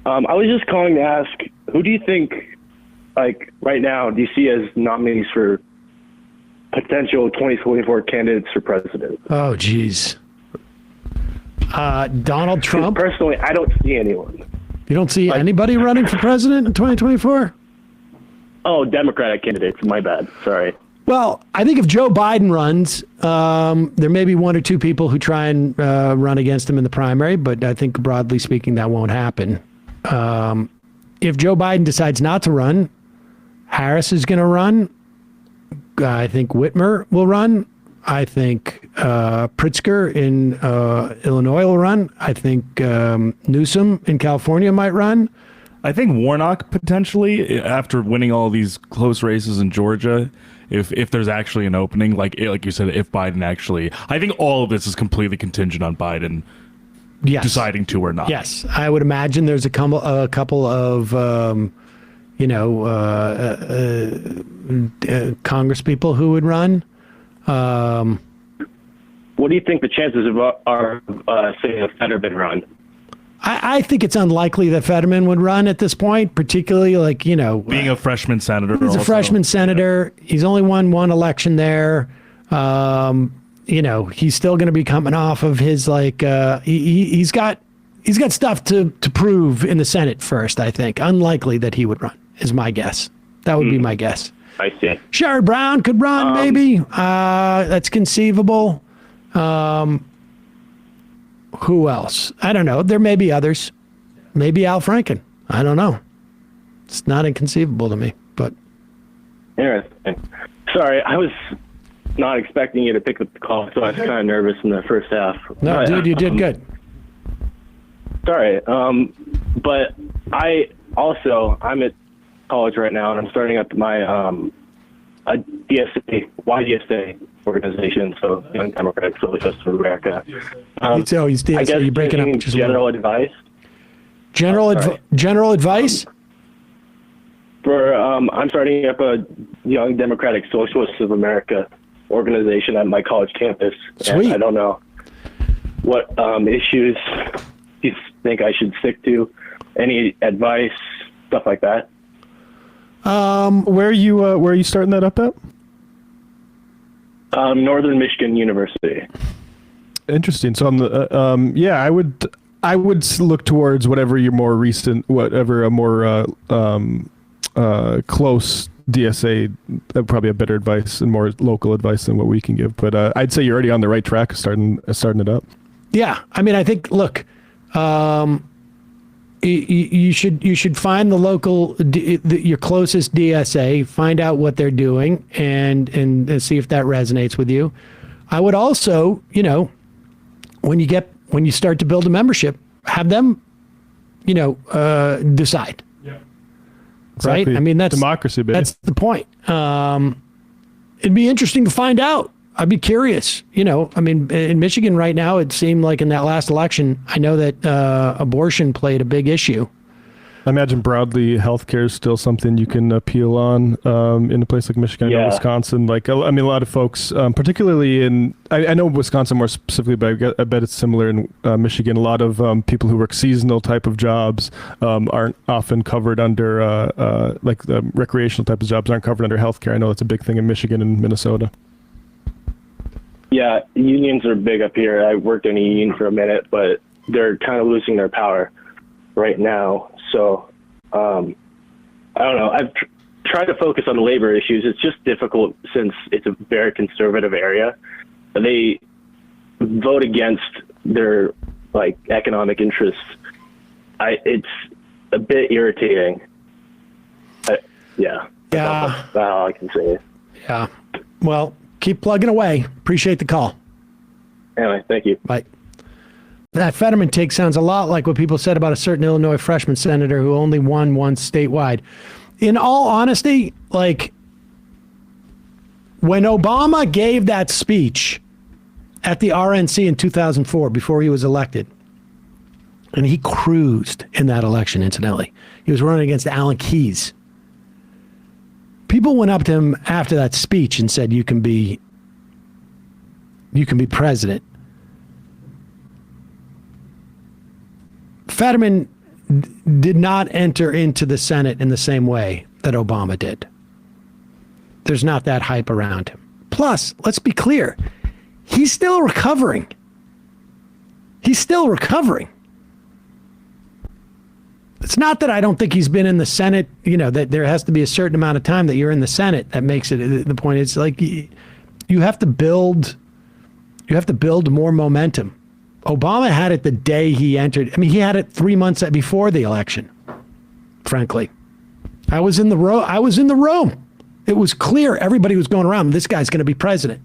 I was just calling to ask, who do you think, like, right now, do you see as nominees for potential 2024 candidates for president? Oh, geez. Donald Trump? Personally, I don't see anyone. You don't see anybody running for president in 2024? Oh, Democratic candidates. My bad. Sorry. Well, I think if Joe Biden runs, there may be one or two people who try and run against him in the primary, but I think broadly speaking, that won't happen. If Joe Biden decides not to run, Harris is going to run. I think Whitmer will run. I think Pritzker in Illinois will run. I think Newsom in California might run. I think Warnock potentially, after winning all these close races in Georgia, if there's actually an opening, like you said, if Biden actually, I think all of this is completely contingent on Biden deciding to or not. Yes, I would imagine there's a couple of Congress people who would run. What do you think the chances are say a Fetterman run? I think it's unlikely that Fetterman would run at this point, particularly being a freshman senator. He's a freshman senator. Yeah. He's only won one election there. He's still going to be coming off of his he's got stuff to prove in the Senate first. I think unlikely that he would run is my guess. That would be my guess. I see. Sherrod Brown could run, maybe. That's conceivable. Who else? I don't know. There may be others. Maybe Al Franken. I don't know. It's not inconceivable to me, but. Interesting. Sorry, I was not expecting you to pick up the call, so I was kind of nervous in the first half. No, dude, you did good. Sorry. But I'm at college right now, and I'm starting up my a YDSA organization, so Young Democratic Socialists of America. He's DSA. I guess You're breaking up. Just general advice. General advice? For I'm starting up a Young Democratic Socialists of America organization at my college campus. Sweet. And I don't know what issues you think I should stick to. Any advice, stuff like that. Where are you starting that up at? Northern Michigan University. Interesting. So I would look towards whatever a more close DSA, probably a better advice and more local advice than what we can give. But I'd say you're already on the right track of starting it up. Yeah, I mean, I think look. You should find the local, your closest DSA, find out what they're doing, and see if that resonates with you. I would also, when you start to build a membership, have them, decide. Yeah. Right? Exactly. I mean, that's democracy, baby. That's the point. It'd be interesting to find out. I'd be curious. In Michigan right now, it seemed like in that last election, I know that abortion played a big issue. I imagine broadly healthcare is still something you can appeal on in a place like Michigan or Wisconsin. A lot of folks, particularly I know Wisconsin more specifically, but I bet it's similar in Michigan. A lot of people who work seasonal type of jobs aren't often covered under, the recreational type of jobs aren't covered under healthcare. I know that's a big thing in Michigan and Minnesota. Yeah, unions are big up here. I worked in a union for a minute, but they're kind of losing their power right now. So, I don't know. I've tried to focus on labor issues. It's just difficult since it's a very conservative area. They vote against their economic interests. It's a bit irritating. Yeah. That's all I can say. Yeah. Well, keep plugging away. Appreciate the call. Anyway, thank you. Bye. That Fetterman take sounds a lot like what people said about a certain Illinois freshman senator who only won once statewide. In all honesty, when Obama gave that speech at the RNC in 2004, before he was elected, and he cruised in that election, incidentally. He was running against Alan Keyes. People went up to him after that speech and said, you can be president. Fetterman did not enter into the Senate in the same way that Obama did. There's not that hype around him. Plus, let's be clear, he's still recovering. He's still recovering. It's not that I don't think he's been in the Senate, that there has to be a certain amount of time that you're in the Senate. That makes it, the point is like you have to build more momentum. Obama had it the day he entered. I mean, he had it 3 months before the election, frankly. I was in the room. It was clear. Everybody was going around. This guy's going to be president.